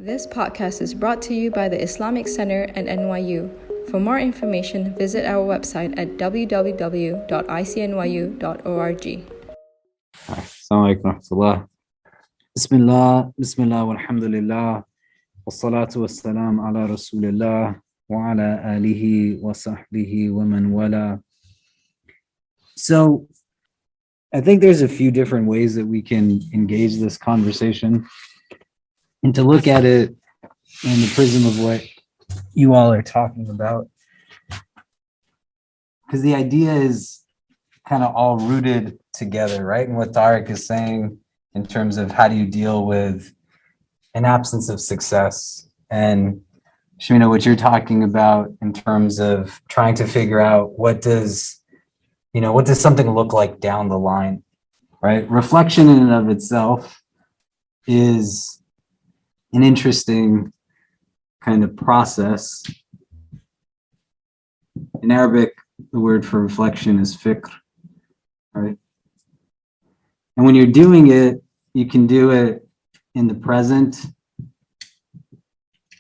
This podcast is brought to you by the Islamic Center and NYU. For more information, visit our website at www.icnyu.org. Assalamu alaikum wa rahmatullah. Bismillah, walhamdulillah, wassalatu wassalam ala rasulillah, wa ala alihi wa sahbihi wa man wala. So, I think there's a few different ways that we can engage this conversation and to look at it in the prism of what you all are talking about. Because the idea is kind of all rooted together, right? And what Tariq is saying in terms of how do you deal with an absence of success, and Shamina, what you're talking about in terms of trying to figure out what does something look like down the line, right? Reflection in and of itself is an interesting kind of process. In Arabic, the word for reflection is fikr, right? And when you're doing it, you can do it in the present,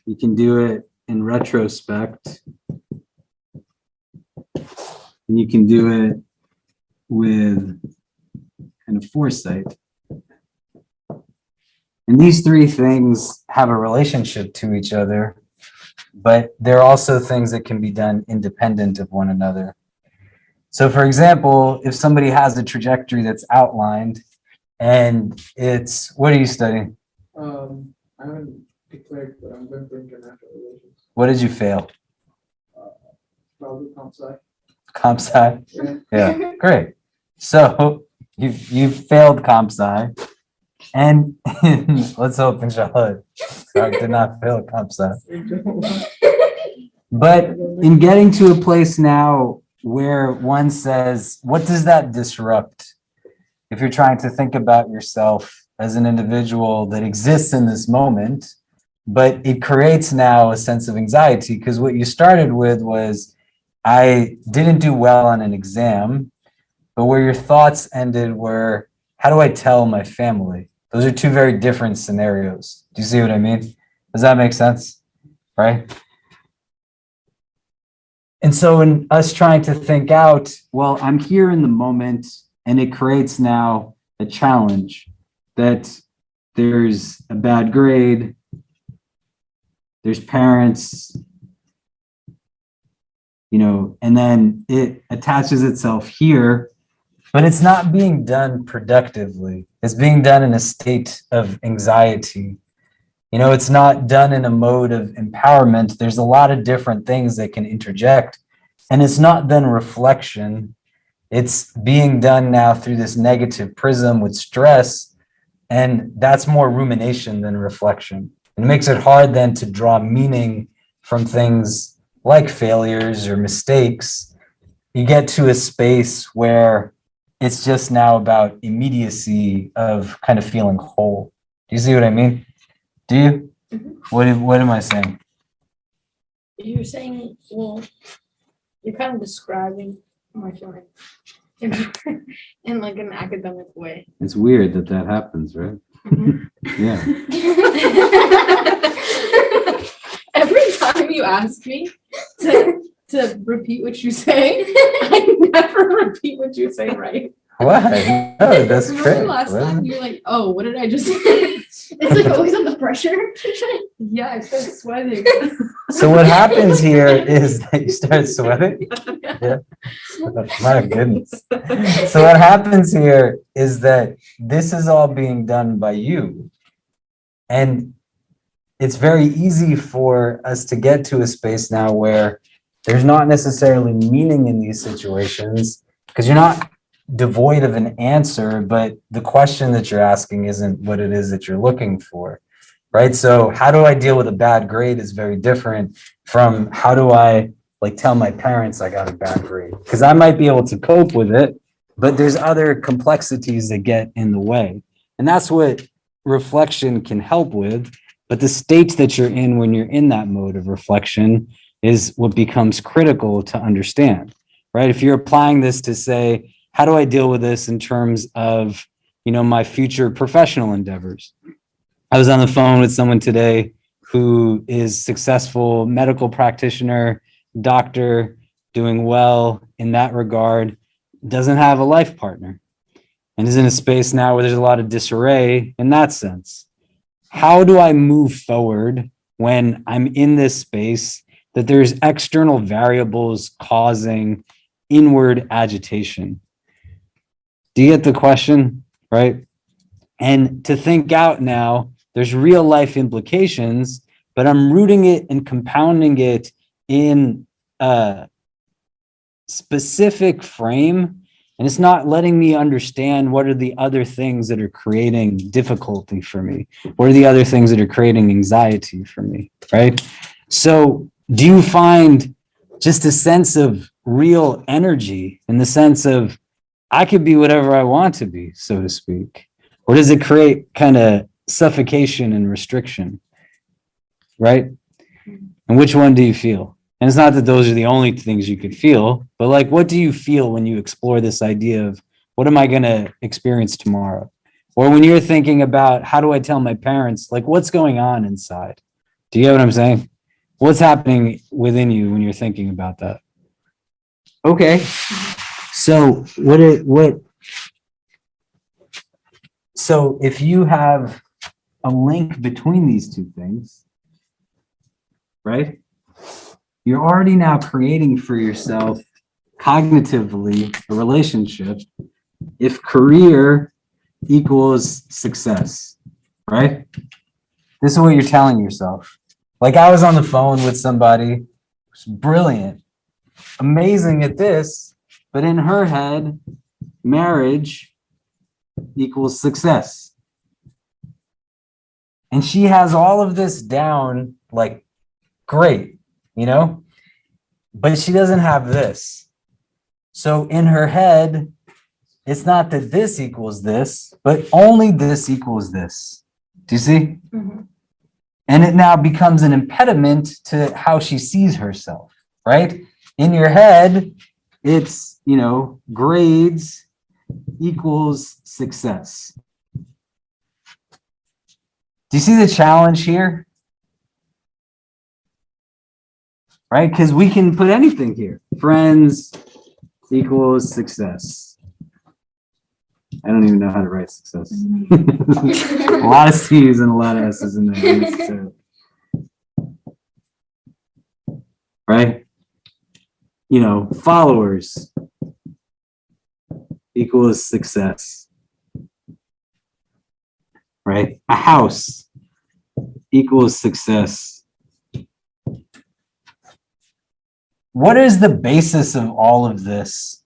you can do it in retrospect, and you can do it with kind of foresight. And these three things have a relationship to each other, but they're also things that can be done independent of one another. So for example, if somebody has a trajectory that's outlined and it's, what are you studying? I haven't declared, but I'm going for international relations. What did you fail? Probably comp sci. Comp sci? Yeah, great. So you've failed comp sci. And let's hope, inshallah, I did not fail comp sci. But in getting to a place now where one says, what does that disrupt? If you're trying to think about yourself as an individual that exists in this moment, but it creates now a sense of anxiety, because what you started with was, I didn't do well on an exam, but where your thoughts ended were, how do I tell my family? Those are two very different scenarios. Do you see what I mean? Does that make sense? Right? And so in us trying to think out, well, I'm here in the moment, and it creates now a challenge that there's a bad grade, there's parents, and then it attaches itself here, but it's not being done productively. It's being done in a state of anxiety. It's not done in a mode of empowerment. There's a lot of different things that can interject, and it's not then reflection. It's being done now through this negative prism with stress, and that's more rumination than reflection. It makes it hard then to draw meaning from things like failures or mistakes. You get to a space where it's just now about immediacy of kind of feeling whole. Do you see what I mean? Do you? Mm-hmm. What am I saying? You're saying, well, you're kind of describing my feeling in like an academic way. It's weird that happens, right? Mm-hmm. Yeah. Every time you ask me to repeat what you say, I never repeat what you say right. Why? No, that's great. Last time you're like, oh, what did I just say? It's like always under pressure. Yeah, I start sweating. So what happens here is that you start sweating? Yeah. My goodness. So what happens here is that this is all being done by you. And it's very easy for us to get to a space now where there's not necessarily meaning in these situations, because you're not devoid of an answer, but the question that you're asking isn't what it is that you're looking for, right? So how do I deal with a bad grade is very different from how do I tell my parents I got a bad grade, because I might be able to cope with it, but there's other complexities that get in the way. And that's what reflection can help with. But the states that you're in when you're in that mode of reflection is what becomes critical to understand, right? If you're applying this to say, how do I deal with this in terms of, my future professional endeavors? I was on the phone with someone today who is successful medical practitioner, doctor, doing well in that regard, doesn't have a life partner and is in a space now where there's a lot of disarray in that sense. How do I move forward when I'm in this space that there's external variables causing inward agitation? Do you get the question, right? And to think out now, there's real life implications, but I'm rooting it and compounding it in a specific frame. And it's not letting me understand what are the other things that are creating difficulty for me? What are the other things that are creating anxiety for me, right? So do you find just a sense of real energy in the sense of I could be whatever I want to be, so to speak? Or does it create kind of suffocation and restriction, right? And which one do you feel? And it's not that those are the only things you could feel, but like, what do you feel when you explore this idea of what am I going to experience tomorrow? Or when you're thinking about how do I tell my parents, like what's going on inside? Do you get what I'm saying? What's happening within you when you're thinking about that? Okay. So so if you have a link between these two things, right? You're already now creating for yourself cognitively a relationship if career equals success, right? This is what you're telling yourself. Like I was on the phone with somebody who's brilliant, amazing at this, but in her head, marriage equals success. And she has all of this down, like, great, you know, but she doesn't have this. So in her head, it's not that this equals this, but only this equals this. Do you see? Mm-hmm. And it now becomes an impediment to how she sees herself, right? In your head, it's, you know, grades equals success. Do you see the challenge here? Right? Because we can put anything here. Friends equals success. I don't even know how to write success. A lot of C's and a lot of S's in there. Right? You know, followers equals success. Right? A house equals success. What is the basis of all of this?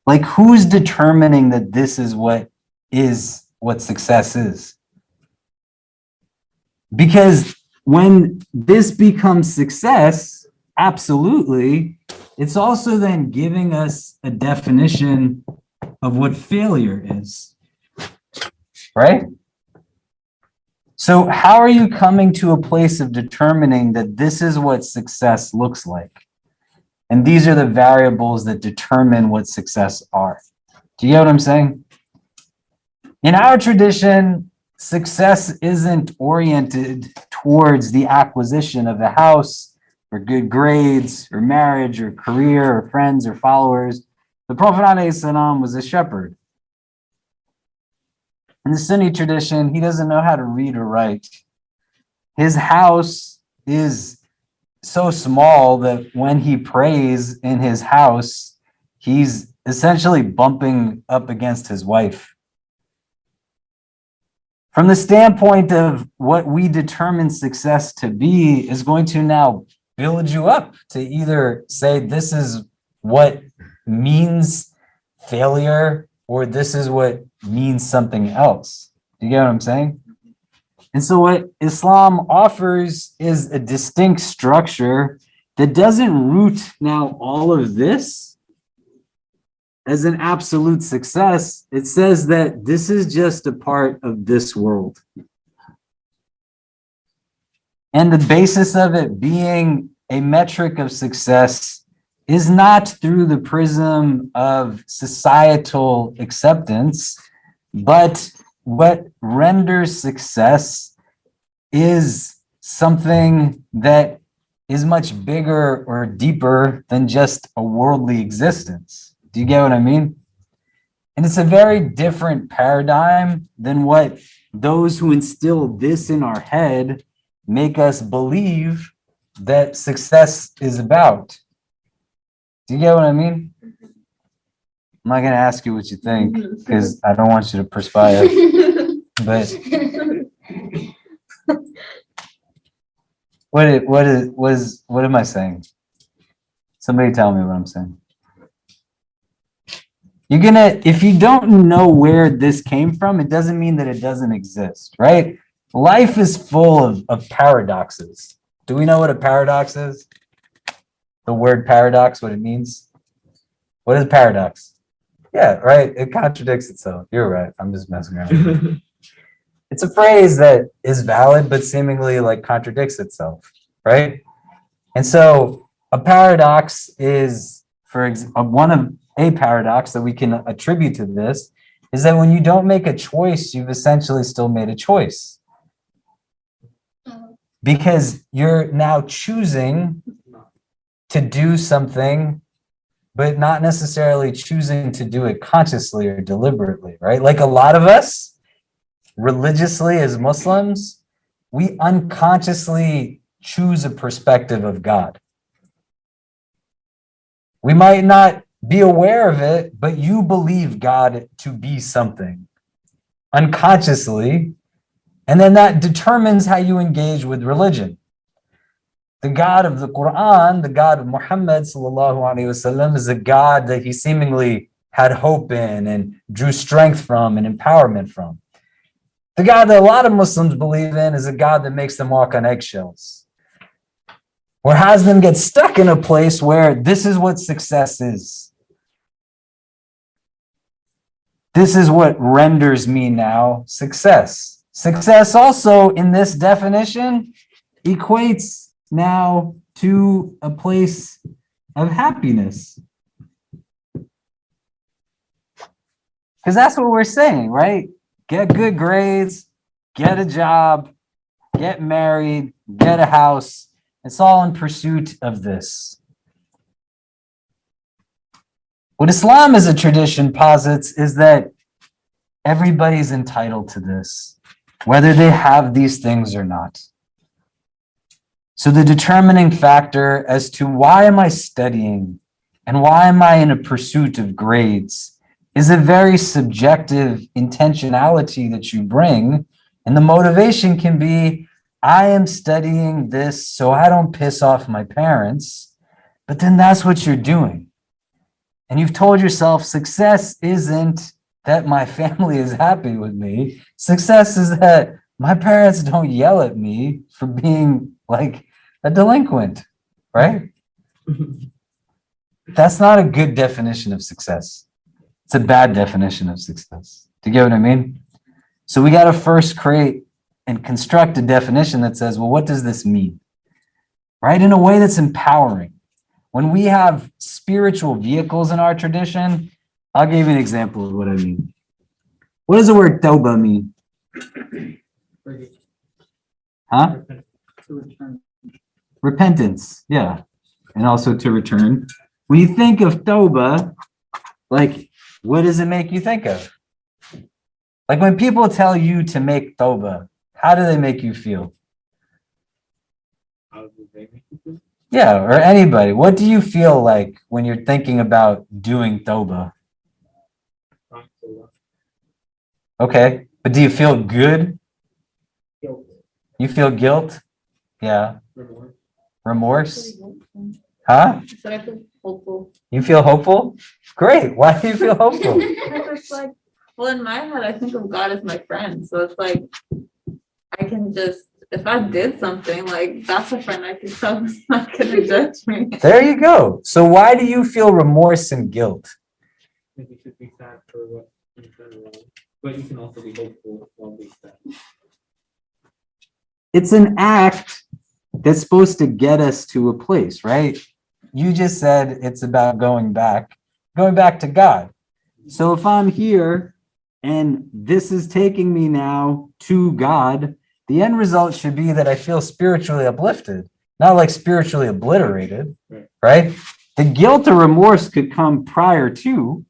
Like, who's determining that this is what success is? Because when this becomes success, absolutely, it's also then giving us a definition of what failure is, right? So how are you coming to a place of determining that this is what success looks like? And these are the variables that determine what success are. Do you get what I'm saying? In our tradition, success isn't oriented towards the acquisition of a house or good grades or marriage or career or friends or followers. The Prophet ﷺ was a shepherd. In the Sunni tradition, he doesn't know how to read or write. His house is so small that when he prays in his house, he's essentially bumping up against his wife. From the standpoint of what we determine success to be is going to now build you up to either say this is what means failure or this is what means something else. Do you get what I'm saying? And so what Islam offers is a distinct structure that doesn't root now all of this as an absolute success. It says that this is just a part of this world. And the basis of it being a metric of success is not through the prism of societal acceptance, but what renders success is something that is much bigger or deeper than just a worldly existence. Do you get what I mean? And it's a very different paradigm than what those who instill this in our head make us believe that success is about. Do you get what I mean? I'm not going to ask you what you think because I don't want you to perspire. But what am I saying? Somebody tell me what I'm saying. If you don't know where this came from, it doesn't mean that it doesn't exist, right? Life is full of paradoxes. Do we know what a paradox is? The word paradox, what it means? What is paradox? Yeah, right. It contradicts itself. You're right. I'm just messing around. It's a phrase that is valid, but seemingly like contradicts itself, right? And so a paradox is, a paradox that we can attribute to this is that when you don't make a choice, you've essentially still made a choice. Because you're now choosing to do something, but not necessarily choosing to do it consciously or deliberately, right? Like a lot of us, religiously as Muslims, we unconsciously choose a perspective of God. We might not be aware of it, but you believe God to be something unconsciously, and then that determines how you engage with religion. The God of the Quran, the God of Muhammad sallallahu alaihi wasallam, is a God that he seemingly had hope in and drew strength from and empowerment from. The God that a lot of Muslims believe in is a God that makes them walk on eggshells, or has them get stuck in a place where this is what success is. This is what renders me now success. Success also, in this definition, equates now to a place of happiness. Because that's what we're saying, right? Get good grades, get a job, get married, get a house. It's all in pursuit of this. What Islam as a tradition posits is that everybody's entitled to this, whether they have these things or not. So the determining factor as to why am I studying and why am I in a pursuit of grades is a very subjective intentionality that you bring. And the motivation can be, I am studying this so I don't piss off my parents, but then that's what you're doing. And you've told yourself success isn't that my family is happy with me. Success is that my parents don't yell at me for being like a delinquent, right? That's not a good definition of success. It's a bad definition of success. Do you get what I mean? So we got to first create and construct a definition that says, well, what does this mean? Right? In a way that's empowering. When we have spiritual vehicles in our tradition, I'll give you an example of what I mean. What does the word tawbah mean? Huh? To return. Repentance, yeah. And also to return. When you think of tawbah, like, what does it make you think of? Like when people tell you to make tawbah, how do they make you feel? How do they make you feel? Yeah, or anybody. What do you feel like when you're thinking about doing tawbah? Okay, but do you feel good? Guilt. You feel guilt? Yeah. Remorse. Remorse? Huh? But I feel hopeful. You feel hopeful? Great. Why do you feel hopeful? Because it's like, well, in my head, I think of God as my friend. So it's like, I can just, if I did something, like, that's a friend I can tell who's not going to judge me. There you go. So why do you feel remorse and guilt? I think you should be sad for what you've done wrong, but you can also be hopeful while being sad. It's an act that's supposed to get us to a place, right? You just said it's about going back to God. So if I'm here and this is taking me now to God, The end result should be that I feel spiritually uplifted, not like spiritually obliterated, right? The guilt or remorse could come prior to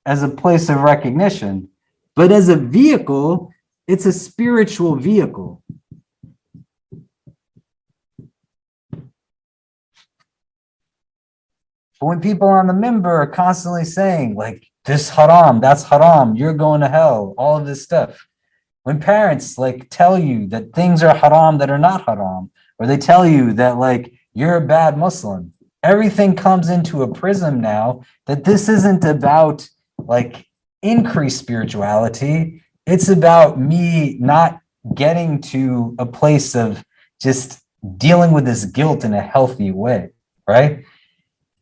as a place of recognition, but as a vehicle, it's a spiritual vehicle. But when people on the minbar are constantly saying, like, this haram, that's haram, you're going to hell, all of this stuff. When parents like tell you that things are haram that are not haram, or they tell you that like you're a bad Muslim, everything comes into a prism now that this isn't about like increased spirituality. It's about me not getting to a place of just dealing with this guilt in a healthy way, right?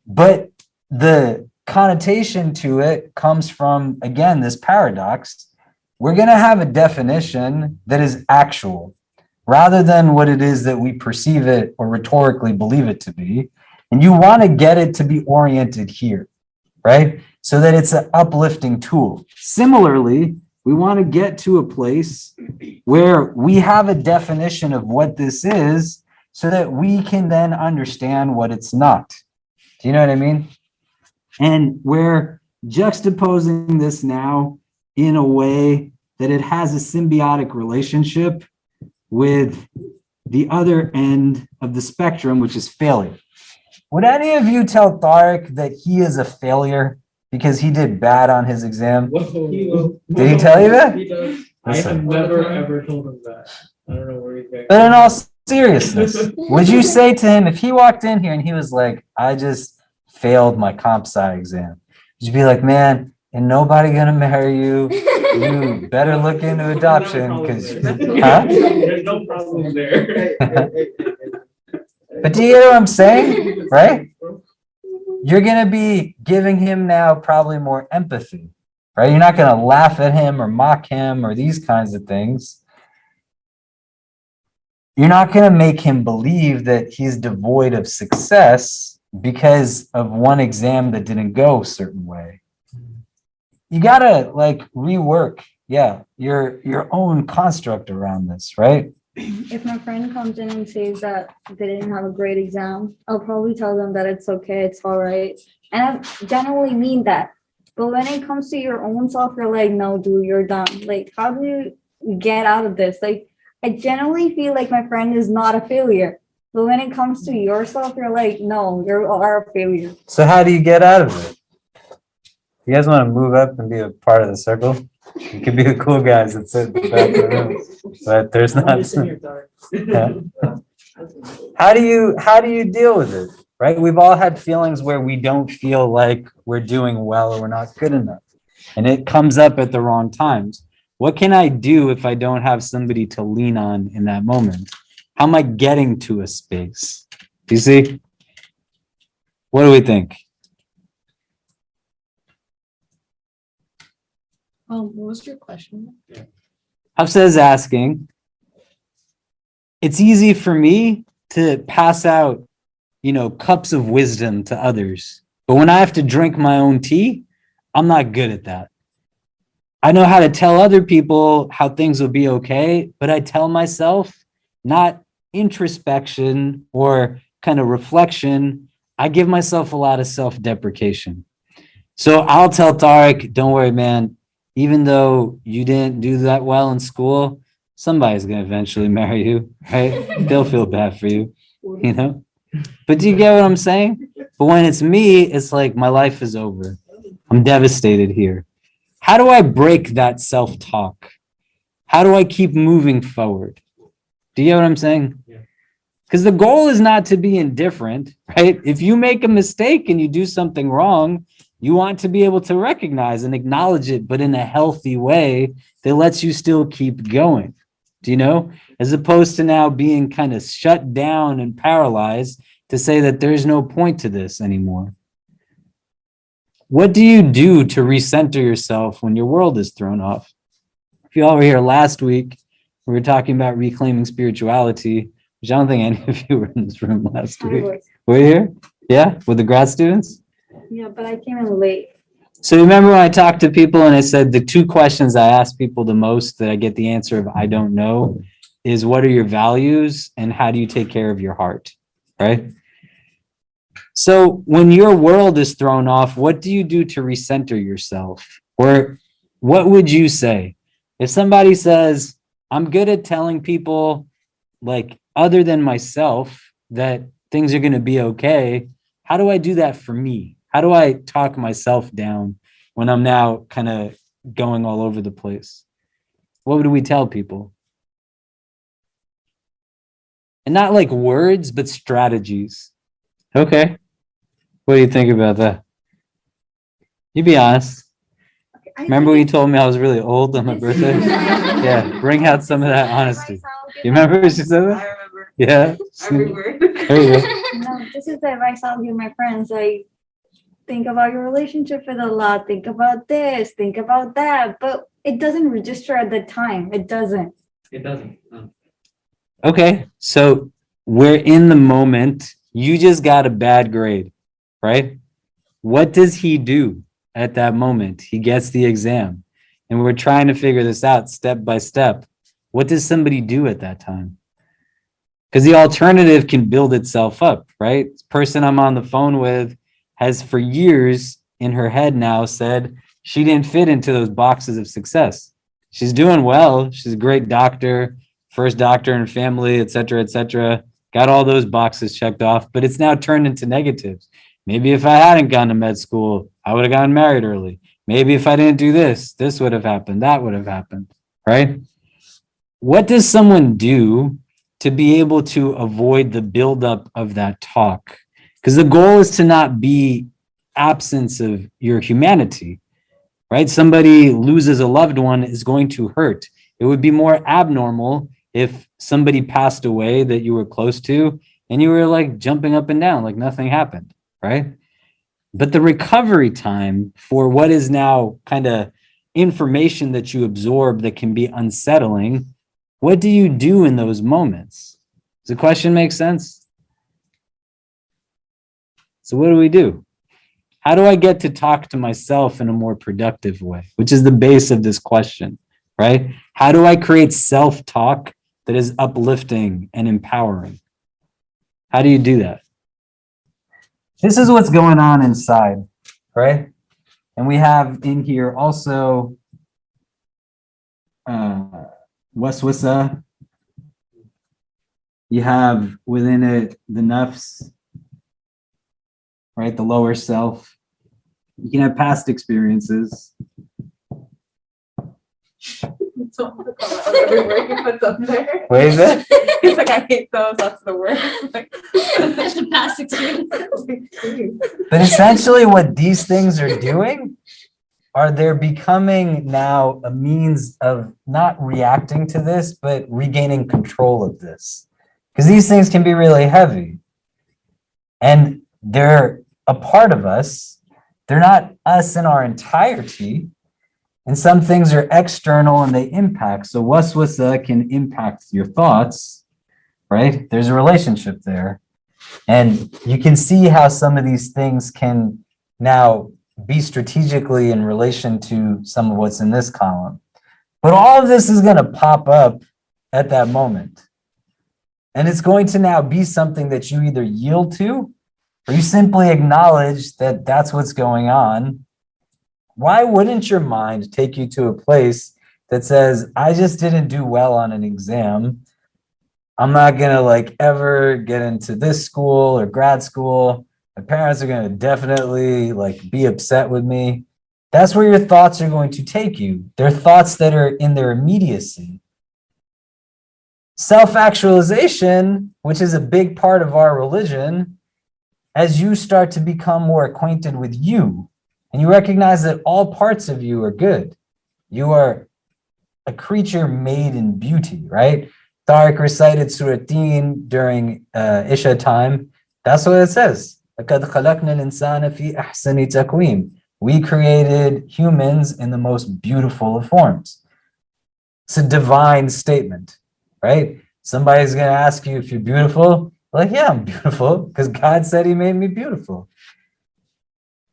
But the connotation to it comes from, again, this paradox. We're going to have a definition that is actual rather than what it is that we perceive it or rhetorically believe it to be. And you want to get it to be oriented here, right? So that it's an uplifting tool. Similarly, we want to get to a place where we have a definition of what this is so that we can then understand what it's not. Do you know what I mean? And we're juxtaposing this now in a way that it has a symbiotic relationship with the other end of the spectrum, which is failure. Would any of you tell Tariq that he is a failure because he did bad on his exam? Did he tell you that? He does. I have never ever told him that. I don't know where he's getting. But in all seriousness, would you say to him, if he walked in here and he was like, I just failed my comp sci exam, would you be like, man, ain't nobody gonna marry you? You better look into adoption because, huh? There's no problem there. But do you hear what I'm saying? Right? You're gonna be giving him now probably more empathy, right? You're not gonna laugh at him or mock him or these kinds of things. You're not gonna make him believe that he's devoid of success because of one exam that didn't go a certain way. You gotta like rework, your own construct around this, right? If my friend comes in and says that they didn't have a great exam, I'll probably tell them that it's okay, it's all right. And I generally mean that. But when it comes to your own self, you're like, no, dude, you're done. Like, how do you get out of this? Like, I generally feel like my friend is not a failure. But when it comes to yourself, you're like, no, you are a failure. So how do you get out of it? You guys want to move up and be a part of the circle? You can be the cool guys that sit in the back of the room, but there's not. Yeah. How do you deal with it? Right? We've all had feelings where we don't feel like we're doing well or we're not good enough, and it comes up at the wrong times. What can I do if I don't have somebody to lean on in that moment? How am I getting to a space? Do you see? What do we think? What was your question? Hafsa is asking, it's easy for me to pass out, cups of wisdom to others. But when I have to drink my own tea, I'm not good at that. I know how to tell other people how things will be okay, but I tell myself not introspection or kind of reflection. I give myself a lot of self-deprecation. So I'll tell Tariq, don't worry, man. Even though you didn't do that well in school, somebody's going to eventually marry you, right? They'll feel bad for you, But do you get what I'm saying? But when it's me, it's like my life is over. I'm devastated here. How do I break that self-talk? How do I keep moving forward? Do you get what I'm saying? Because the goal is not to be indifferent, right? If you make a mistake and you do something wrong, you want to be able to recognize and acknowledge it, but in a healthy way that lets you still keep going. Do you know? As opposed to now being kind of shut down and paralyzed to say that there's no point to this anymore. What do you do to recenter yourself when your world is thrown off? If you all were here last week, we were talking about reclaiming spirituality, which I don't think any of you were in this room last week. Were you here? Yeah? With the grad students? Yeah, but I came in late. So remember when I talked to people and I said the two questions I ask people the most that I get the answer of I don't know is what are your values and how do you take care of your heart, right? So when your world is thrown off, what do you do to recenter yourself? Or what would you say? If somebody says, I'm good at telling people, like, other than myself, that things are going to be okay, how do I do that for me? How do I talk myself down when I'm now kind of going all over the place? What do we tell people? And not like words, but strategies. Okay. What do you think about that? You be honest. Remember when you told me I was really old on my birthday? Yeah, bring out some of that honesty. You remember she said that? I remember Yeah. every word. There you go. No, this is the advice I'll give my friends. Like, think about your relationship with Allah. Think about this. Think about that. But it doesn't register at the time. It doesn't. It doesn't. No. Okay, so we're in the moment. You just got a bad grade, right? What does he do at that moment? He gets the exam, and we're trying to figure this out step by step. What does somebody do at that time? Because the alternative can build itself up, right? This person I'm on the phone with has for years in her head now said she didn't fit into those boxes of success. She's doing well. She's a great doctor, first doctor in her family, et cetera, got all those boxes checked off, but it's now turned into negatives. Maybe if I hadn't gone to med school, I would have gotten married early. Maybe if I didn't do this, this would have happened, that would have happened, right? What does someone do to be able to avoid the buildup of that talk? Because the goal is to not be absence of your humanity, right? Somebody loses a loved one is going to hurt. It would be more abnormal if somebody passed away that you were close to and you were like jumping up and down like nothing happened, right? But the recovery time for what is now kind of information that you absorb that can be unsettling, what do you do in those moments? Does the question make sense? So what do we do? How do I get to talk to myself in a more productive way, which is the base of this question, right? How do I create self-talk that is uplifting and empowering? How do you do that? This is what's going on inside, right? And we have in here also waswasa. You have within it the nafs, right? The lower self. You can have past experiences. Every word he puts up there. What is it? He's like, I hate those. That's the word. Like, That's the past experience. But essentially what these things are doing are they're becoming now a means of not reacting to this, but regaining control of this. Because these things can be really heavy. And they're a part of us. They're not us in our entirety. And some things are external and they impact. So waswasa can impact your thoughts, right? There's a relationship there. And you can see how some of these things can now be strategically in relation to some of what's in this column. But all of this is going to pop up at that moment. And it's going to now be something that you either yield to or you simply acknowledge that that's what's going on. Why wouldn't your mind take you to a place that says, I just didn't do well on an exam. I'm not going to like ever get into this school or grad school. My parents are going to definitely like be upset with me. That's where your thoughts are going to take you. They're thoughts that are in their immediacy. Self-actualization, which is a big part of our religion, as you start to become more acquainted with you, and you recognize that all parts of you are good. You are a creature made in beauty, right? Tariq recited Surah Teen during Isha time. That's what it says. لَقَدْ خَلَقْنَا الْإِنسَانَ فِي أَحْسَنِ تَقْوِيمٍ. We created humans in the most beautiful of forms. It's a divine statement, right? Somebody's going to ask you if you're beautiful. Like, yeah, I'm beautiful because God said he made me beautiful.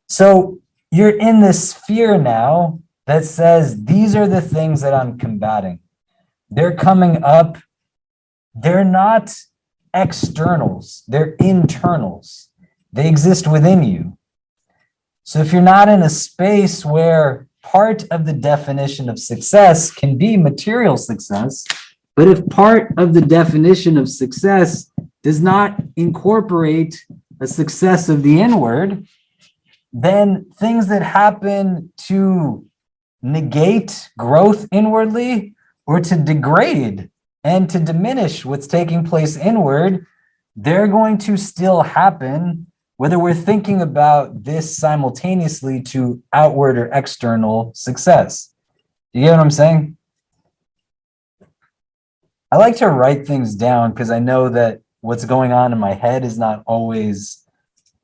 So you're in this sphere now that says, these are the things that I'm combating. They're coming up they're not externals, they're internals. They exist within you. So if you're not in a space where part of the definition of success can be material success, but if part of the definition of success does not incorporate a success of the inward, then things that happen to negate growth inwardly or to degrade and to diminish what's taking place inward, they're going to still happen, whether we're thinking about this simultaneously to outward or external success. You get what I'm saying? I like to write things down because I know that what's going on in my head is not always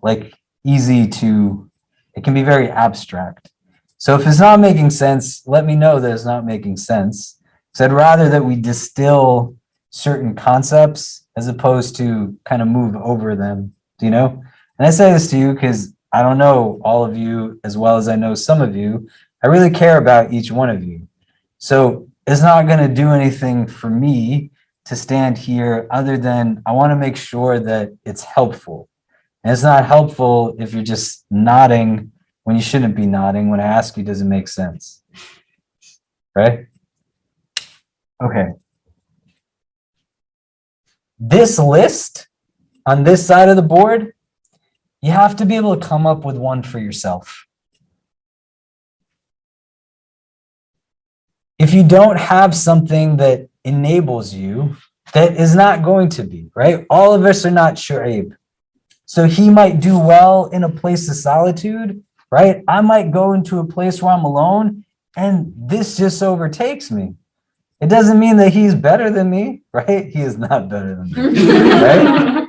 like easy to, it can be very abstract. So if it's not making sense, let me know that it's not making sense. So I'd rather that we distill certain concepts as opposed to kind of move over them, do you know? And I say this to you because I don't know all of you as well as I know some of you. I really care about each one of you. So it's not going to do anything for me to stand here other than I want to make sure that it's helpful. And it's not helpful if you're just nodding when you shouldn't be nodding. When I ask you, does it make sense? Right? Okay. This list on this side of the board, you have to be able to come up with one for yourself. If you don't have something that enables you, that is not going to be, right? All of us are not Shu'aib. So he might do well in a place of solitude, right? I might go into a place where I'm alone and this just overtakes me. It doesn't mean that he's better than me, right? He is not better than me, right?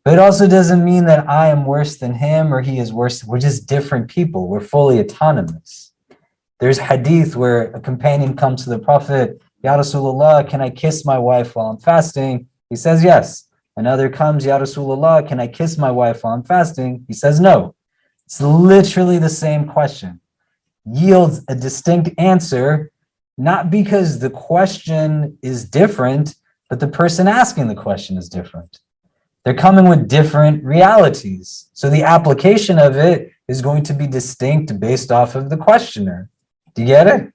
But it also doesn't mean that I am worse than him or he is worse. We're just different people. We're fully autonomous. There's hadith where a companion comes to the Prophet, Ya Rasulullah, can I kiss my wife while I'm fasting? He says yes. Another comes, Ya Rasulullah, can I kiss my wife while I'm fasting? He says no. It's literally the same question. Yields a distinct answer, not because the question is different, but the person asking the question is different. They're coming with different realities. So the application of it is going to be distinct based off of the questioner. Do you get it?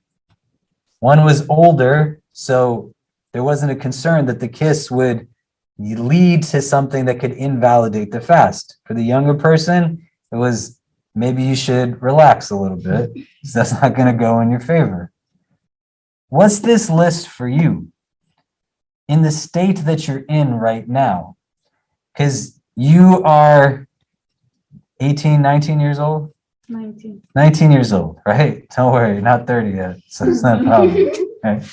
One was older, so there wasn't a concern that the kiss would lead to something that could invalidate the fast. For the younger person, it was maybe you should relax a little bit because that's not going to go in your favor. What's this list for you in the state that you're in right now? Because you are 18, 19 years old? 19. 19 years old, right? Don't worry, not 30 yet, so it's not a problem. Right?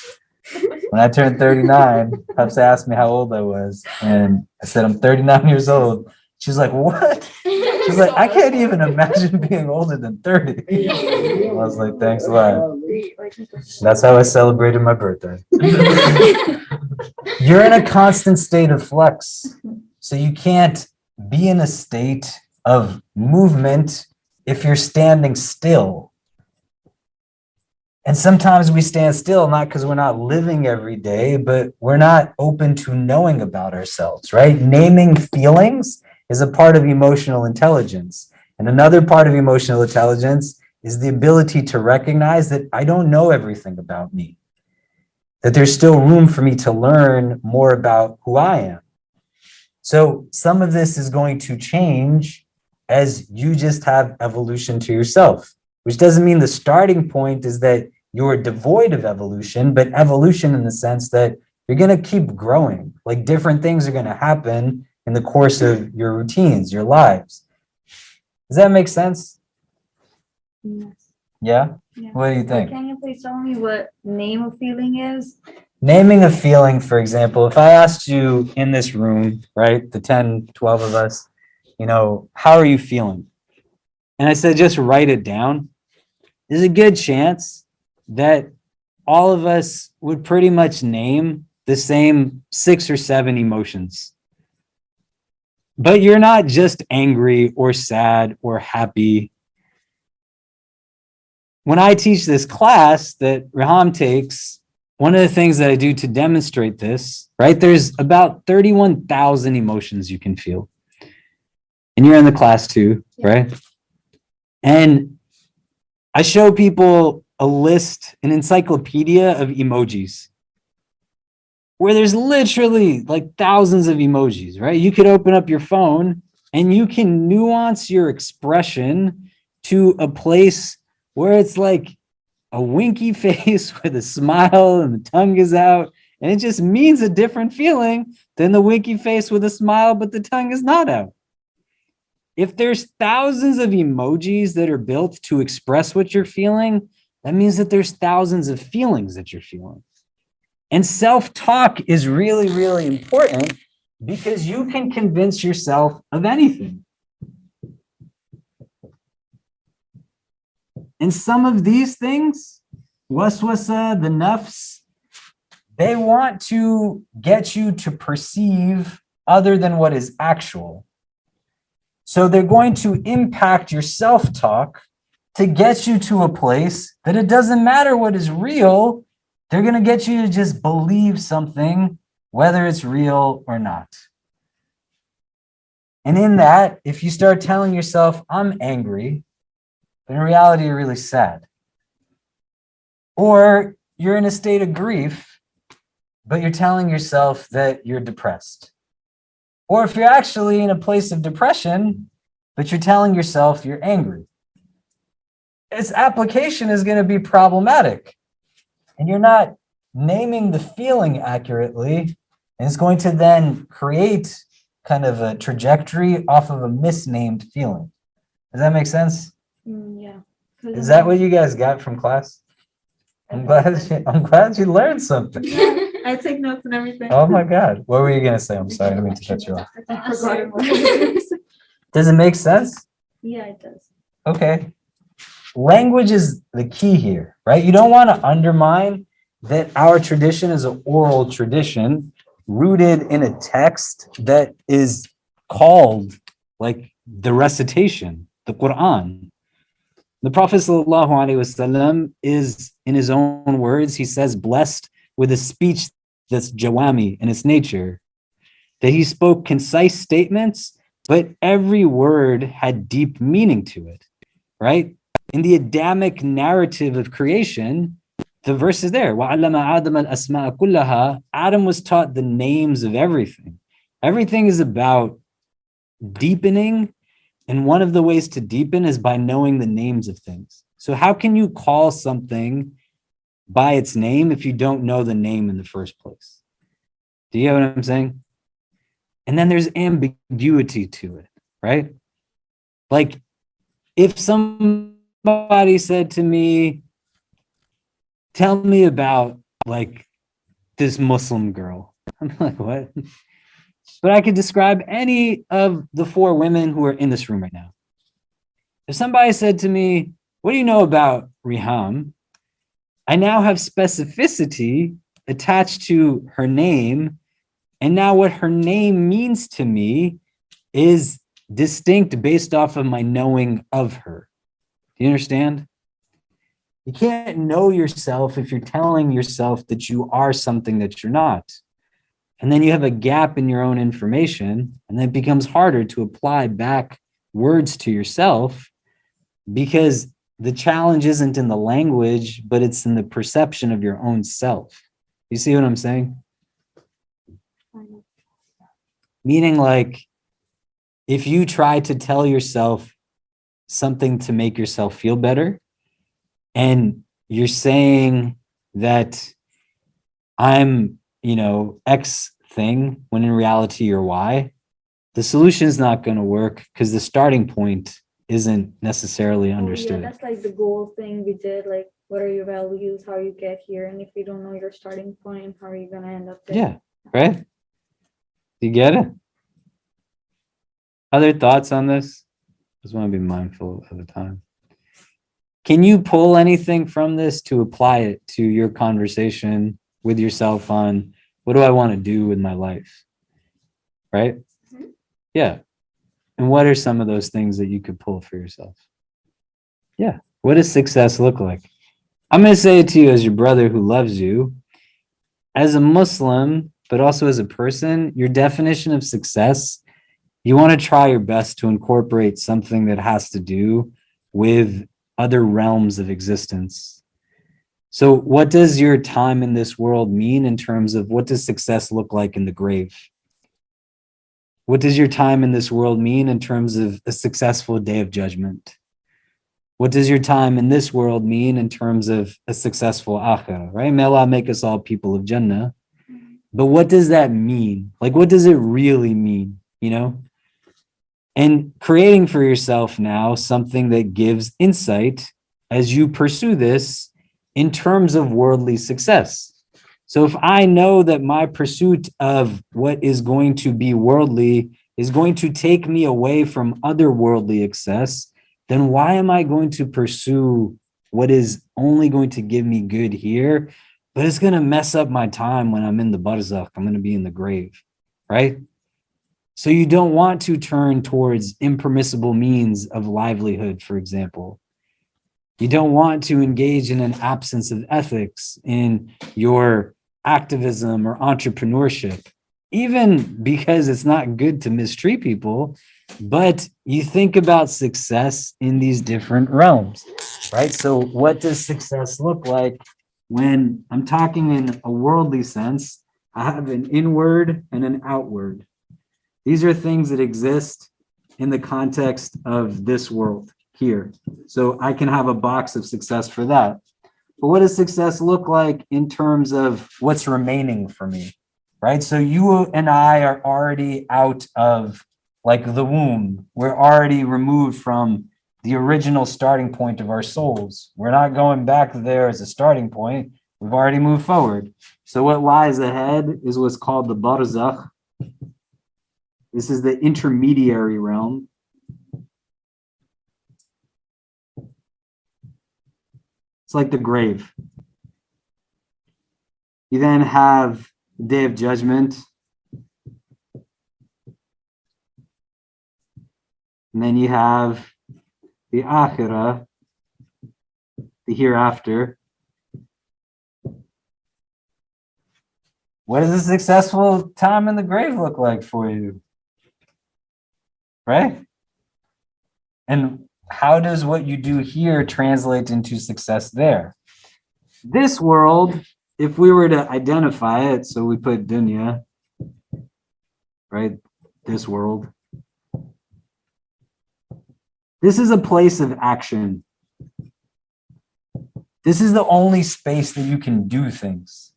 When I turned 39, Pups asked me how old I was, and I said, I'm 39 years old. She's like, what? She's like, I can't even imagine being older than 30. I was like, thanks a lot. That's how I celebrated my birthday. You're in a constant state of flux, so you can't be in a state of movement if you're standing still. And sometimes we stand still, not because we're not living every day, but we're not open to knowing about ourselves, right? Naming feelings is a part of emotional intelligence. And another part of emotional intelligence is the ability to recognize that I don't know everything about me, that there's still room for me to learn more about who I am. So some of this is going to change as you just have evolution to yourself, which doesn't mean the starting point is that you're devoid of evolution, but evolution in the sense that you're going to keep growing. Like different things are going to happen in the course of your routines, your lives. Does that make sense? Yes. Yeah? Yeah. What do you think? Can you please tell me what name of feeling is? Naming a feeling, for example, if I asked you in this room, right, the 10, 12 of us, you know, how are you feeling? And I said, just write it down. There's a good chance that all of us would pretty much name the same 6 or 7 emotions. But you're not just angry or sad or happy. When I teach this class that Raham takes, one of the things that I do to demonstrate this, right? There's about 31,000 emotions you can feel. And you're in the class too, right? And I show people a list, an encyclopedia of emojis, where there's literally like thousands of emojis, right? You could open up your phone and you can nuance your expression to a place where it's like a winky face with a smile and the tongue is out. And it just means a different feeling than the winky face with a smile, but the tongue is not out. If there's thousands of emojis that are built to express what you're feeling, that means that there's thousands of feelings that you're feeling. And self-talk is really, really important because you can convince yourself of anything. And some of these things, waswasa, the nafs, they want to get you to perceive other than what is actual. So they're going to impact your self-talk to get you to a place that it doesn't matter what is real. They're going to get you to just believe something, whether it's real or not. And in that, if you start telling yourself, I'm angry, but in reality, you're really sad. Or you're in a state of grief, but you're telling yourself that you're depressed. Or if you're actually in a place of depression, but you're telling yourself you're angry. Its application is going to be problematic. And you're not naming the feeling accurately. And it's going to then create kind of a trajectory off of a misnamed feeling. Does that make sense? Yeah. Is that what you guys got from class? I'm glad you learned something. I take notes and everything. Oh my God. What were you going to say? I'm sorry. I didn't mean to cut you off. I forgot what it was. Does it make sense? Yeah, it does. Okay. Language is the key here, right? You don't want to undermine that our tradition is an oral tradition rooted in a text that is called like the recitation, the Quran. The Prophet ﷺ is, in his own words, he says, blessed with a speech that's jawami in its nature, that he spoke concise statements, but every word had deep meaning to it, right? In the Adamic narrative of creation, the verse is there. وَعَلَّمَ آدَمَ الْأَسْمَاءَ كُلَّهَا. Adam was taught the names of everything. Everything is about deepening. And one of the ways to deepen is by knowing the names of things. So how can you call something by its name if you don't know the name in the first place? Do you get what I'm saying? And then there's ambiguity to it, right? Like if somebody said to me, tell me about like this Muslim girl. I'm like, what? But I could describe any of the 4 women who are in this room right now. If somebody said to me, what do you know about Riham? I now have specificity attached to her name. And now what her name means to me is distinct based off of my knowing of her. Do you understand? You can't know yourself if you're telling yourself that you are something that you're not. And then you have a gap in your own information, and then it becomes harder to apply back words to yourself because the challenge isn't in the language, but it's in the perception of your own self. You see what I'm saying? Meaning like, if you try to tell yourself something to make yourself feel better, and you're saying that I'm, X thing, when in reality you're Y, the solution is not going to work because the starting point isn't necessarily understood. Yeah, that's like the goal thing we did. Like, what are your values? How you get here? And if you don't know your starting point, how are you going to end up there? Yeah, right? You get it? Other thoughts on this? Just want to be mindful of the time. Can you pull anything from this to apply it to your conversation with yourself on what do I want to do with my life? Right? Mm-hmm. Yeah. And what are some of those things that you could pull for yourself? Yeah. What does success look like? I'm going to say it to you as your brother who loves you. as a Muslim, but also as a person, your definition of success, you want to try your best to incorporate something that has to do with other realms of existence. So what does your time in this world mean in terms of what does success look like in the grave? What does your time in this world mean in terms of a successful day of judgment? What does your time in this world mean in terms of a successful akhirah, right? May Allah make us all people of Jannah. But what does that mean? Like, what does it really mean, you know? And creating for yourself now something that gives insight as you pursue this in terms of worldly success. So if I know that my pursuit of what is going to be worldly is going to take me away from other worldly excess, then why am I going to pursue what is only going to give me good here, but it's going to mess up my time when I'm in the barzakh, I'm going to be in the grave, right? So you don't want to turn towards impermissible means of livelihood, for example. You don't want to engage in an absence of ethics in your activism or entrepreneurship, even because it's not good to mistreat people, but you think about success in these different realms, right? So what does success look like when I'm talking in a worldly sense? I have an inward and an outward. These are things that exist in the context of this world here. So I can have a box of success for that. But what does success look like in terms of what's remaining for me, right? So you and I are already out of like the womb. We're already removed from the original starting point of our souls. We're not going back there as a starting point. We've already moved forward. So what lies ahead is what's called the barzakh. This is the intermediary realm. It's like the grave. You then have the day of judgment. And then you have the akhirah, the hereafter. What does a successful time in the grave look like for you? Right? And how does what you do here translate into success there? This world, if we were to identify it, so we put dunya, right? This world. This is a place of action. This is the only space that you can do things.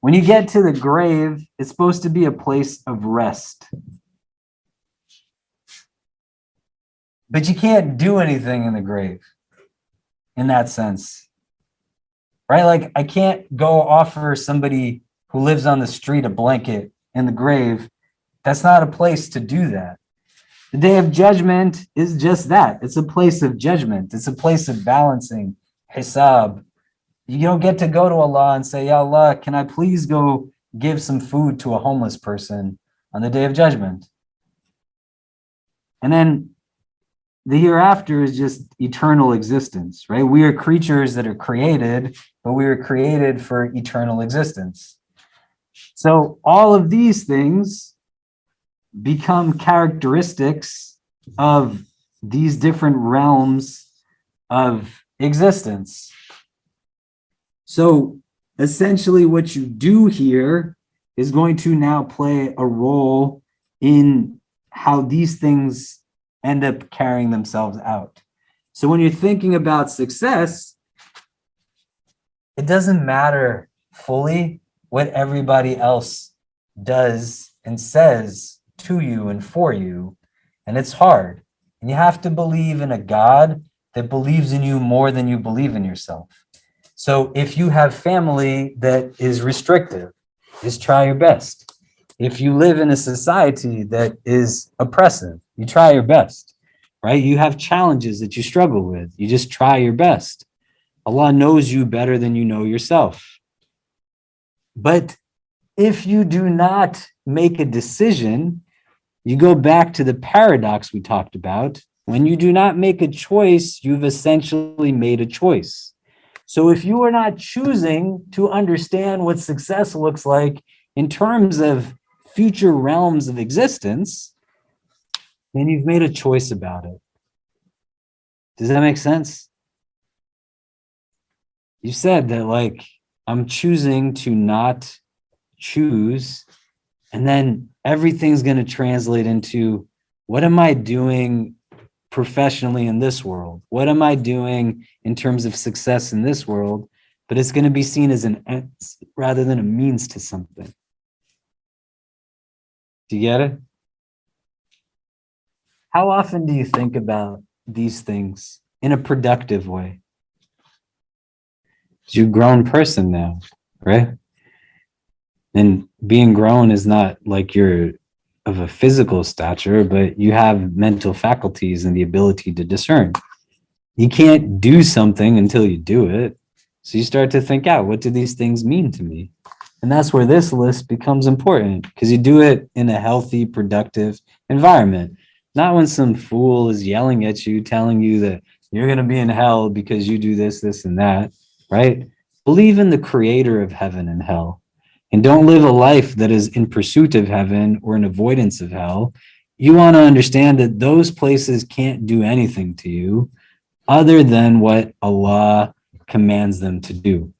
When you get to the grave, it's supposed to be a place of rest. But you can't do anything in the grave in that sense, right? Like I can't go offer somebody who lives on the street a blanket in the grave. That's not a place to do that. The day of judgment is just that. It's a place of judgment. It's a place of balancing, hisab. You don't get to go to Allah and say, Ya Allah, can I please go give some food to a homeless person on the day of judgment? And then the hereafter is just eternal existence, right? We are creatures that are created, but we were created for eternal existence. So all of these things become characteristics of these different realms of existence. So essentially what you do here is going to now play a role in how these things end up carrying themselves out. So when you're thinking about success, it doesn't matter fully what everybody else does and says to you and for you. And it's hard. And you have to believe in a God that believes in you more than you believe in yourself. So if you have family that is restrictive, just try your best. If you live in a society that is oppressive, you try your best, right? You have challenges that you struggle with. You just try your best. Allah knows you better than you know yourself. But if you do not make a decision, you go back to the paradox we talked about. When you do not make a choice, you've essentially made a choice. So if you are not choosing to understand what success looks like in terms of future realms of existence, then you've made a choice about it. Does that make sense? You said that, like, I'm choosing to not choose, and then everything's going to translate into, what am I doing professionally in this world? What am I doing in terms of success in this world? But it's going to be seen as an end rather than a means to something. Do you get it? How often do you think about these things in a productive way? You're a grown person now, right? And being grown is not like you're of a physical stature, but you have mental faculties and the ability to discern. You can't do something until you do it. So you start to think out, what do these things mean to me? And that's where this list becomes important, because you do it in a healthy, productive environment. Not when some fool is yelling at you, telling you that you're going to be in hell because you do this, this, and that, right? Believe in the creator of heaven and hell. And don't live a life that is in pursuit of heaven or in avoidance of hell. You want to understand that those places can't do anything to you other than what Allah commands them to do.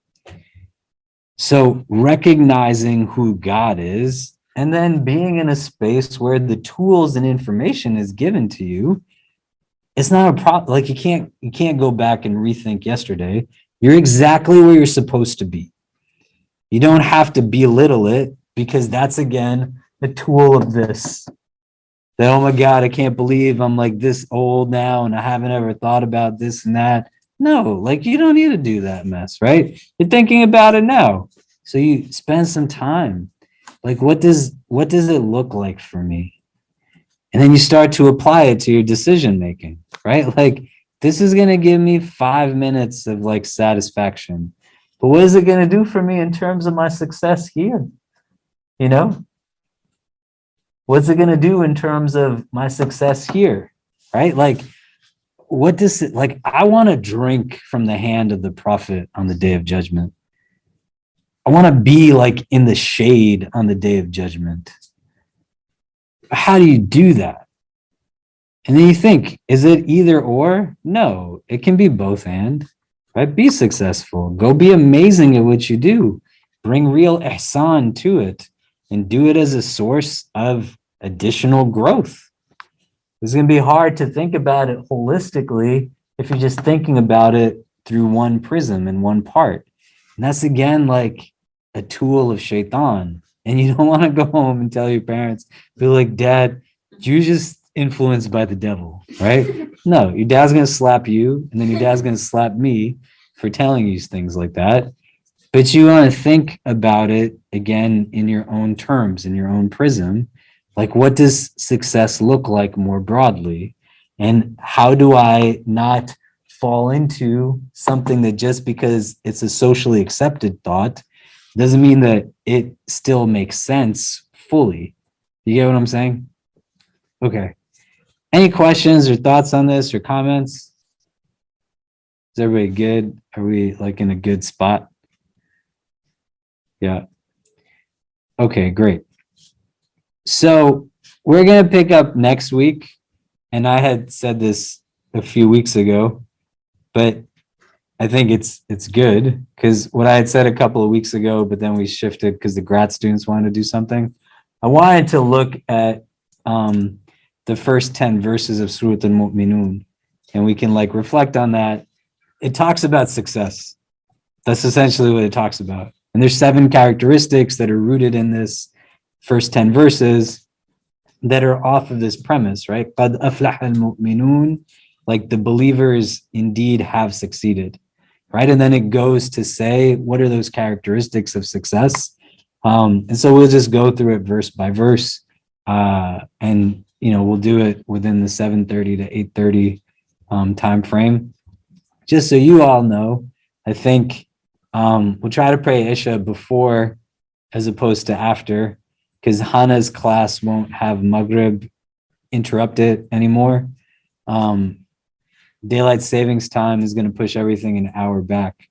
So recognizing who God is, and then being in a space where the tools and information is given to you, it's not a problem. Like you can't go back and rethink yesterday. You're exactly where you're supposed to be. You don't have to belittle it, because that's, again, the tool of this. That, oh my God, I can't believe I'm like this old now and I haven't ever thought about this and that. No, like you don't need to do that mess, right? You're thinking about it now. So you spend some time. Like, what does it look like for me? And then you start to apply it to your decision making, right? Like, this is going to give me 5 minutes of like satisfaction. But what is it going to do for me in terms of my success here? You know? What's it going to do in terms of my success here? Right? Like, what does it, like, I want to drink from the hand of the prophet on the day of judgment. I want to be like in the shade on the day of judgment. How do you do that? And then you think, is it either or? No, it can be both and. Right? Be successful. Go be amazing at what you do. Bring real ihsan to it and do it as a source of additional growth. It's going to be hard to think about it holistically if you're just thinking about it through one prism and one part. And that's, again, like a tool of shaitan. And you don't want to go home and tell your parents, be like, Dad, you're just influenced by the devil, right? No, your dad's going to slap you, and then your dad's going to slap me for telling you things like that. But you want to think about it, again, in your own terms, in your own prism. Like, what does success look like more broadly? And how do I not fall into something that just because it's a socially accepted thought doesn't mean that it still makes sense fully? You get what I'm saying? Okay. Any questions or thoughts on this or comments? Is everybody good? Are we like in a good spot? Yeah. Okay, great. So we're going to pick up next week. And I had said this a few weeks ago, but I think it's good, because what I had said a couple of weeks ago, but then we shifted because the grad students wanted to do something. I wanted to look at the first 10 verses of Surat al-Mu'minun, and we can like reflect on that. It talks about success. That's essentially what it talks about. And there's 7 characteristics that are rooted in this first 10 verses that are off of this premise, right? قَدْ أَفْلَحَ الْمُؤْمِنُونَ, like the believers indeed have succeeded, right? And then it goes to say, what are those characteristics of success? And so we'll just go through it verse by verse, and we'll do it within the 7:30 to 8:30 time frame. Just so you all know, I think we'll try to pray Isha before as opposed to after, because Hannah's class won't have Maghrib interrupted anymore. Daylight savings time is going to push everything an hour back.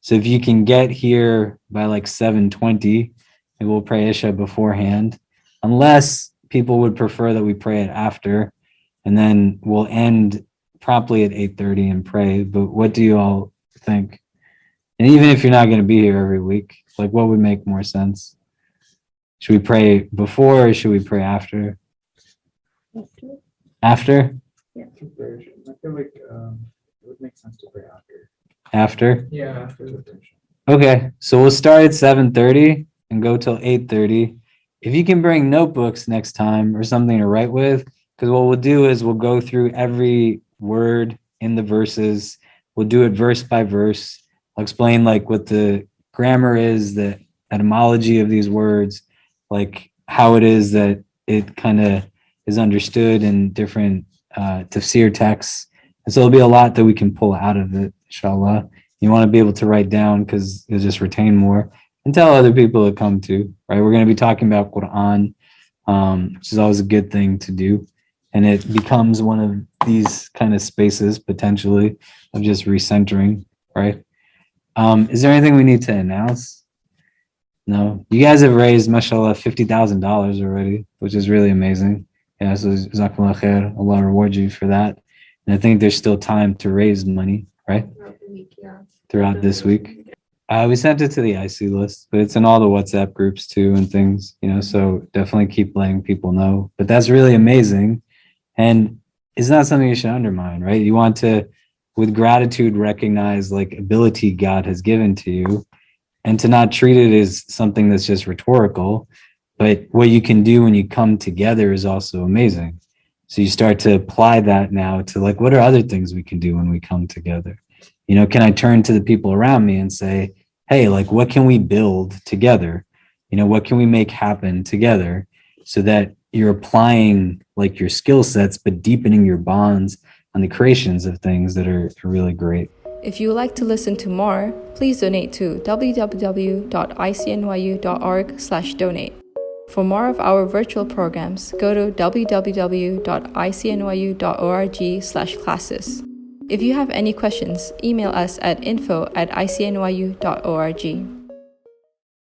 So if you can get here by like 7:20, maybe we'll pray Isha beforehand, unless people would prefer that we pray it after, and then we'll end promptly at 8:30 and pray. But what do you all think? And even if you're not going to be here every week, like what would make more sense? Should we pray before or should we pray after? After? Conversion. I feel like it would make sense to pray after. After? Yeah, after the version. Okay, so we'll start at 7:30 and go till 8:30. If you can bring notebooks next time or something to write with, because what we'll do is we'll go through every word in the verses. We'll do it verse by verse. I'll explain like what the grammar is, the etymology of these words, like how it is that it kind of is understood in different tafsir texts. And so there'll be a lot that we can pull out of it, inshallah. You want to be able to write down because you'll just retain more and tell other people to come to, right? We're going to be talking about Quran, which is always a good thing to do. And it becomes one of these kind of spaces potentially of just recentering, right? Is there anything we need to announce? No, you guys have raised, mashallah, $50,000 already, which is really amazing. Yeah, so jazakumullah khair. Allah reward you for that. And I think there's still time to raise money, right? Throughout this week. We sent it to the IC list, but it's in all the WhatsApp groups too and things, so definitely keep letting people know. But that's really amazing. And it's not something you should undermine, right? You want to, with gratitude, recognize like ability God has given to you and to not treat it as something that's just rhetorical, but what you can do when you come together is also amazing. So you start to apply that now to like, what are other things we can do when we come together? Can I turn to the people around me and say, hey, like, what can we build together? What can we make happen together so that you're applying like your skill sets, but deepening your bonds on the creations of things that are really great. If you would like to listen to more, please donate to www.icnyu.org/donate. For more of our virtual programs, go to www.icnyu.org/classes. If you have any questions, email us at info@icnyu.org.